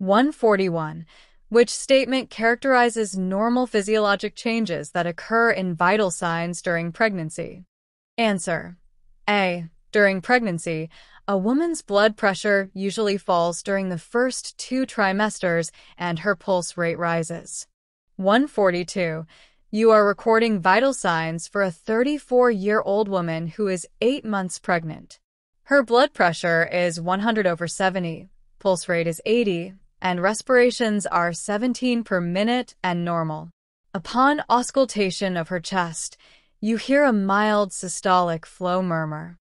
141. Which statement characterizes normal physiologic changes that occur in vital signs during pregnancy? Answer: A. During pregnancy, a woman's blood pressure usually falls during the first 2 trimesters and her pulse rate rises. 142. You are recording vital signs for a 34-year-old woman who is 8 months pregnant. Her blood pressure is 100/70, pulse rate is 80, and respirations are 17 per minute and normal. Upon auscultation of her chest, you hear a mild systolic flow murmur.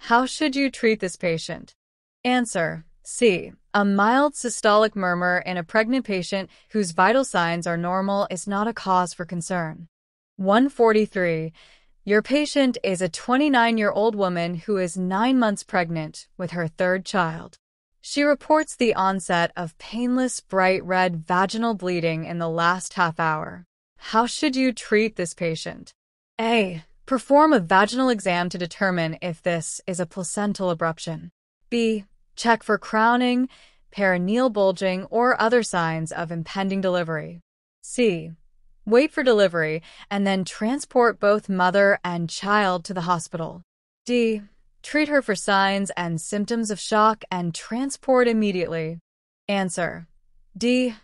How should you treat this patient? Answer: C. A mild systolic murmur in a pregnant patient whose vital signs are normal is not a cause for concern. 143. Your patient is a 29-year-old woman who is 9 months pregnant with her 3rd child. She reports the onset of painless bright red vaginal bleeding in the last half hour. How should you treat this patient? A. Perform a vaginal exam to determine if this is a placental abruption. B. Check for crowning, perineal bulging, or other signs of impending delivery. C. Wait for delivery and then transport both mother and child to the hospital. D. Treat her for signs and symptoms of shock and transport immediately. Answer: D.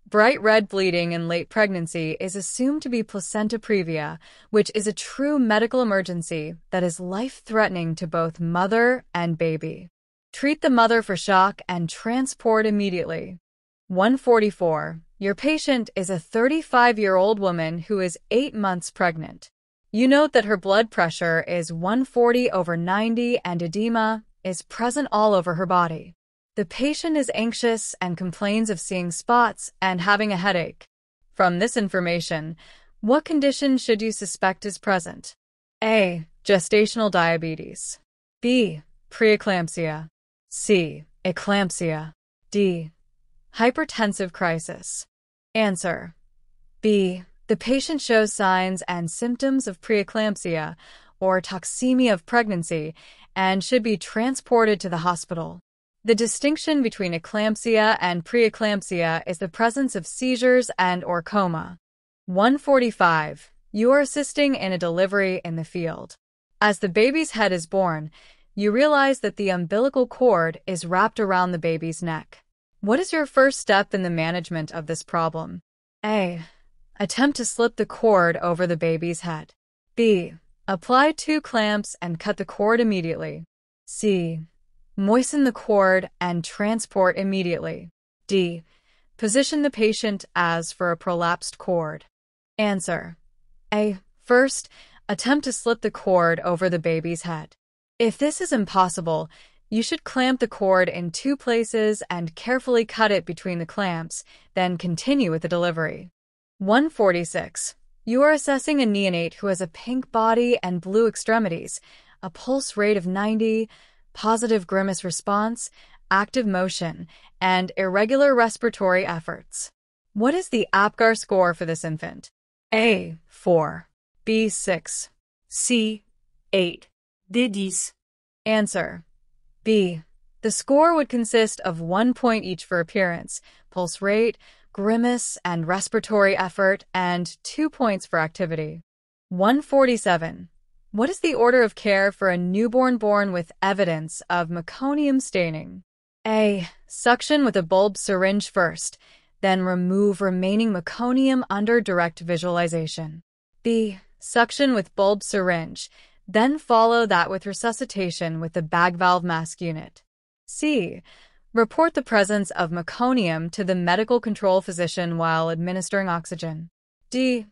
Bright red bleeding in late pregnancy is assumed to be placenta previa, which is a true medical emergency that is life-threatening to both mother and baby. Treat the mother for shock and transport immediately. 144. Your patient is a 35-year-old woman who is 8 months pregnant. You note that her blood pressure is 140/90 and edema is present all over her body. The patient is anxious and complains of seeing spots and having a headache. From this information, what condition should you suspect is present? A. Gestational diabetes. B. Preeclampsia. C. Eclampsia. D. Hypertensive crisis. Answer: B. The patient shows signs and symptoms of preeclampsia or toxemia of pregnancy and should be transported to the hospital. The distinction between eclampsia and preeclampsia is the presence of seizures and/or coma. 145. You are assisting in a delivery in the field. As the baby's head is born, you realize that the umbilical cord is wrapped around the baby's neck. What is your first step in the management of this problem? A. Attempt to slip the cord over the baby's head. B. Apply 2 clamps and cut the cord immediately. C. Moisten the cord and transport immediately. D. Position the patient as for a prolapsed cord. Answer: A. First, attempt to slip the cord over the baby's head. If this is impossible, you should clamp the cord in 2 places and carefully cut it between the clamps, then continue with the delivery. 146. You are assessing a neonate who has a pink body and blue extremities, a pulse rate of 90, positive grimace response, active motion, and irregular respiratory efforts. What is the APGAR score for this infant? A. 4. B. 6. C. 8. D. 10. Answer: B. The score would consist of 1 point each for appearance, pulse rate, grimace, and respiratory effort, and 2 points for activity. 147. What is the order of care for a newborn born with evidence of meconium staining? A. Suction with a bulb syringe first, then remove remaining meconium under direct visualization. B. Suction with bulb syringe, then follow that with resuscitation with the bag valve mask unit. C. Report the presence of meconium to the medical control physician while administering oxygen. D.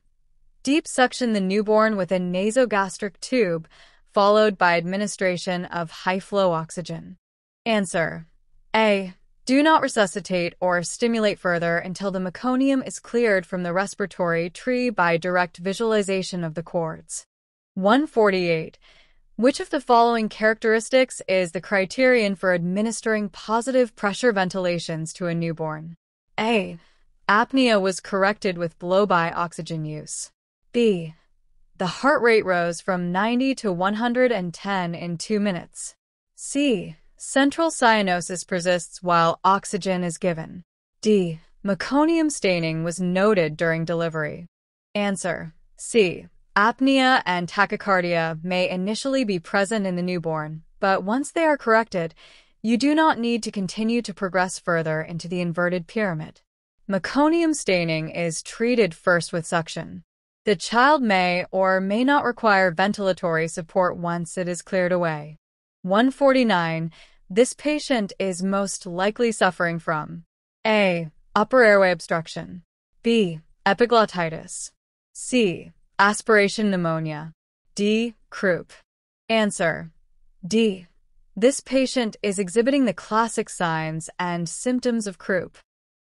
Deep suction the newborn with a nasogastric tube, followed by administration of high-flow oxygen. Answer: A. Do not resuscitate or stimulate further until the meconium is cleared from the respiratory tree by direct visualization of the cords. 148. Which of the following characteristics is the criterion for administering positive pressure ventilations to a newborn? A. Apnea was corrected with blow-by oxygen use. B. The heart rate rose from 90 to 110 in 2 minutes. C. Central cyanosis persists while oxygen is given. D. Meconium staining was noted during delivery. Answer. C. Apnea and tachycardia may initially be present in the newborn, but once they are corrected, you do not need to continue to progress further into the inverted pyramid. Meconium staining is treated first with suction. The child may or may not require ventilatory support once it is cleared away. 149. This patient is most likely suffering from A. Upper airway obstruction. B. Epiglottitis. C. Aspiration pneumonia. D. Croup. Answer. D. This patient is exhibiting the classic signs and symptoms of croup.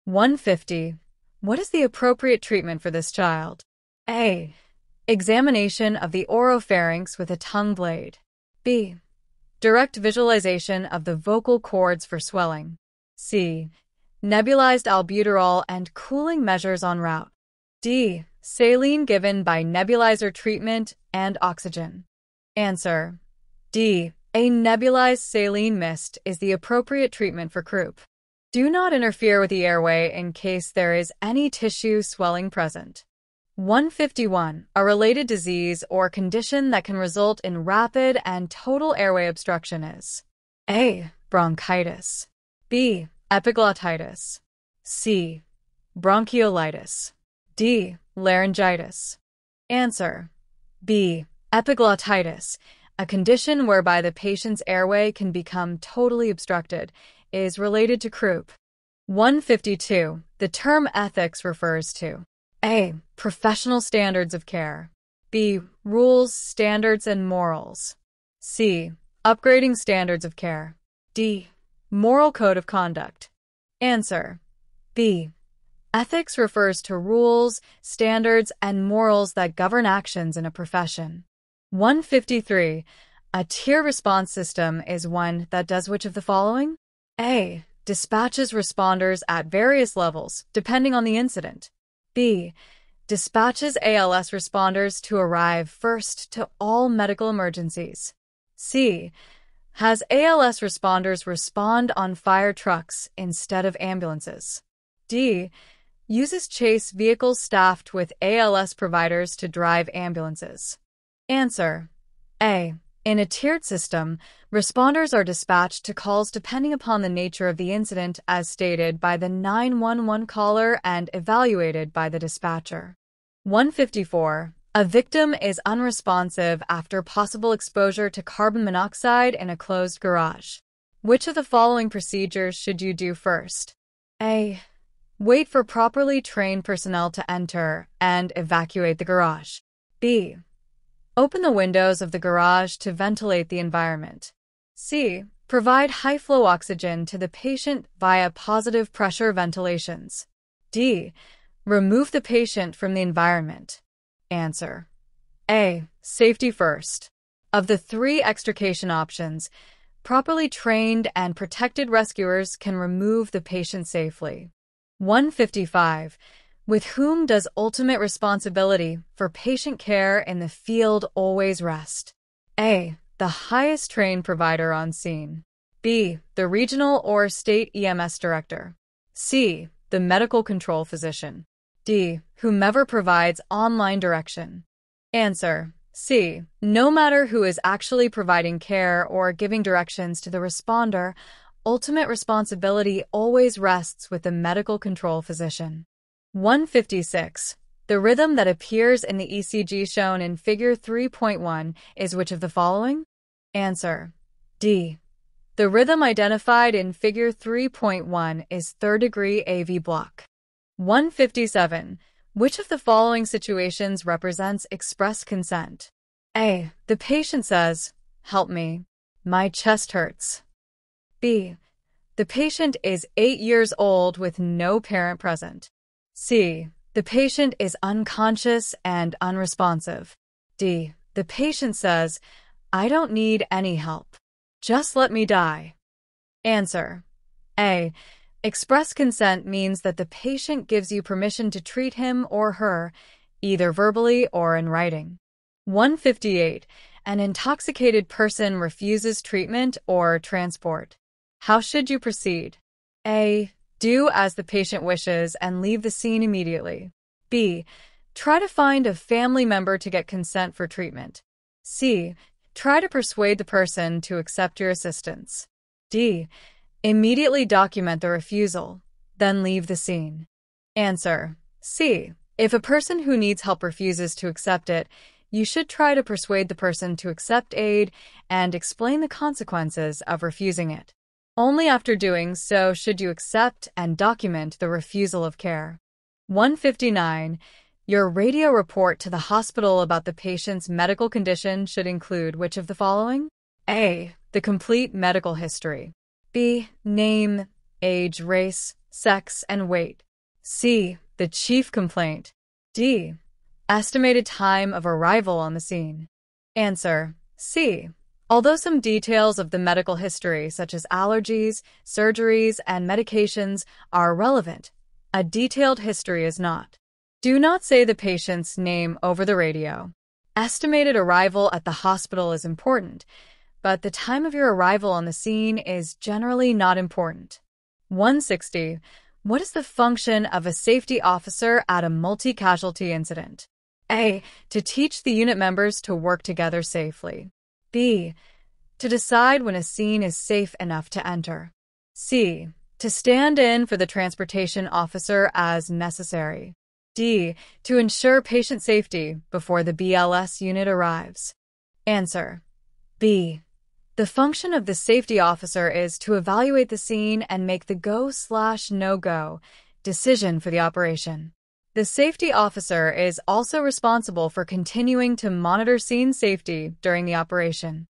150. What is the appropriate treatment for this child? A. Examination of the oropharynx with a tongue blade. B. Direct visualization of the vocal cords for swelling. C. Nebulized albuterol and cooling measures en route. D. Saline given by nebulizer treatment and oxygen. Answer. D. A nebulized saline mist is the appropriate treatment for croup. Do not interfere with the airway in case there is any tissue swelling present. 151. A related disease or condition that can result in rapid and total airway obstruction is A. Bronchitis. B. Epiglottitis. C. Bronchiolitis. D. Laryngitis. Answer. B. Epiglottitis, a condition whereby the patient's airway can become totally obstructed, is related to croup. 152. The term ethics refers to A. Professional standards of care. B. Rules, standards, and morals. C. Upgrading standards of care. D. Moral code of conduct. Answer. B. Ethics refers to rules, standards, and morals that govern actions in a profession. 153. A tier response system is one that does which of the following? A. Dispatches responders at various levels, depending on the incident. B. Dispatches ALS responders to arrive first to all medical emergencies. C. Has ALS responders respond on fire trucks instead of ambulances. D. Uses chase vehicles staffed with ALS providers to drive ambulances. Answer. A. In a tiered system, responders are dispatched to calls depending upon the nature of the incident as stated by the 911 caller and evaluated by the dispatcher. 154. A victim is unresponsive after possible exposure to carbon monoxide in a closed garage. Which of the following procedures should you do first? A. Wait for properly trained personnel to enter and evacuate the garage. B. Open the windows of the garage to ventilate the environment. C. Provide high-flow oxygen to the patient via positive pressure ventilations. D. Remove the patient from the environment. Answer. A. Safety first. Of the three extrication options, properly trained and protected rescuers can remove the patient safely. 155. With whom does ultimate responsibility for patient care in the field always rest? A. The highest trained provider on scene. B. The regional or state EMS director. C. The medical control physician. D. Whomever provides online direction. Answer. C. No matter who is actually providing care or giving directions to the responder, ultimate responsibility always rests with the medical control physician. 156. The rhythm that appears in the ECG shown in Figure 3.1 is which of the following? Answer. D. The rhythm identified in Figure 3.1 is third-degree AV block. 157. Which of the following situations represents express consent? A. The patient says, "Help me. My chest hurts." B. The patient is 8 years old with no parent present. C. The patient is unconscious and unresponsive. D. The patient says, "I don't need any help. Just let me die." Answer. A. Express consent means that the patient gives you permission to treat him or her, either verbally or in writing. 158. An intoxicated person refuses treatment or transport. How should you proceed? A. Do as the patient wishes and leave the scene immediately. B. Try to find a family member to get consent for treatment. C. Try to persuade the person to accept your assistance. D. Immediately document the refusal, then leave the scene. Answer: C. If a person who needs help refuses to accept it, you should try to persuade the person to accept aid and explain the consequences of refusing it. Only after doing so should you accept and document the refusal of care. 159. Your radio report to the hospital about the patient's medical condition should include which of the following? A. The complete medical history. B. Name, age, race, sex, and weight. C. The chief complaint. D. Estimated time of arrival on the scene. Answer: C. Although some details of the medical history, such as allergies, surgeries, and medications, are relevant, a detailed history is not. Do not say the patient's name over the radio. Estimated arrival at the hospital is important, but the time of your arrival on the scene is generally not important. 160. What is the function of a safety officer at a multi-casualty incident? A. To teach the unit members to work together safely. B. To decide when a scene is safe enough to enter. C. To stand in for the transportation officer as necessary. D. To ensure patient safety before the BLS unit arrives. Answer: B. The function of the safety officer is to evaluate the scene and make the go/no-go decision for the operation. The safety officer is also responsible for continuing to monitor scene safety during the operation.